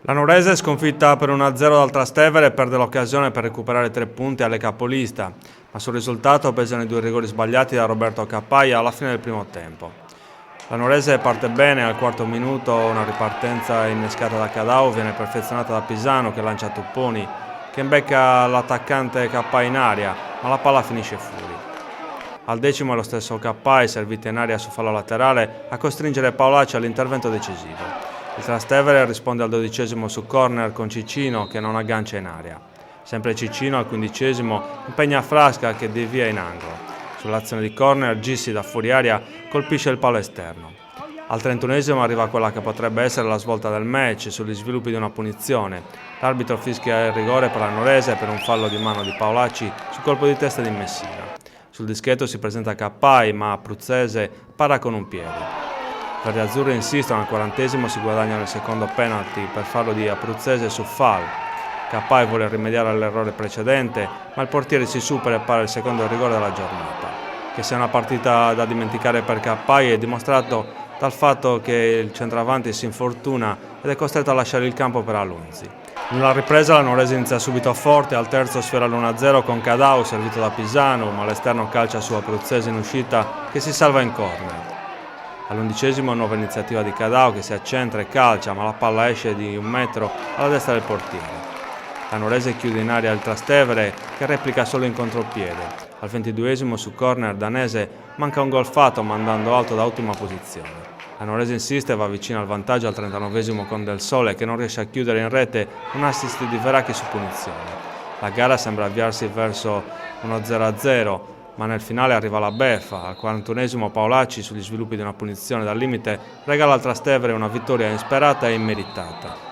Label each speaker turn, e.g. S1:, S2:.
S1: La Nuorese è sconfitta per 1-0 dal Trastevere e perde l'occasione per recuperare 3 punti alle capolista, ma sul risultato pesano i 2 rigori sbagliati da Roberto Cappaia alla fine del primo tempo. La Nuorese parte bene, al quarto minuto una ripartenza innescata da Cadao viene perfezionata da Pisano che lancia tupponi, che imbecca l'attaccante Cappaia in aria, ma la palla finisce fuori. Al decimo è lo stesso Cappaia, servita in aria su fallo laterale, a costringere Paolacci all'intervento decisivo. Il Trastevere risponde al 12° su corner con Cicino che non aggancia in aria. Sempre Cicino al 15° impegna Frasca che devia in angolo. Sull'azione di corner Gissi da fuori aria colpisce il palo esterno. Al 31° arriva quella che potrebbe essere la svolta del match sugli sviluppi di una punizione. L'arbitro fischia il rigore per la Nuorese per un fallo di mano di Paolacci sul colpo di testa di Messina. Sul dischetto si presenta Cappaia ma Abruzzese para con un piede. Per gli azzurri insistono, al 40° si guadagnano il secondo penalty per fallo di Abruzzese su Fall. Cappaia vuole rimediare all'errore precedente, ma il portiere si supera e para il secondo rigore della giornata. Che sia una partita da dimenticare per Cappaia è dimostrato dal fatto che il centravanti si infortuna ed è costretto a lasciare il campo per Alunzi. Nella ripresa la Nuorese inizia subito forte, al terzo sfiora l'1-0 con Cadao servito da Pisano, ma l'esterno calcia su Abruzzese in uscita che si salva in corner. All'11° nuova iniziativa di Cadao che si accentra e calcia, ma la palla esce di 1 metro alla destra del portiere. La Nuorese chiude in aria il Trastevere che replica solo in contropiede. Al 22° su corner danese manca un gol fatto mandando alto da ottima posizione. La Nuorese insiste e va vicino al vantaggio al 39° con Del Sole che non riesce a chiudere in rete un assist di Veracchi su punizione. La gara sembra avviarsi verso uno 0-0. Ma nel finale arriva la beffa. Al 41° Paolacci, sugli sviluppi di una punizione dal limite, regala al Trastevere una vittoria insperata e immeritata.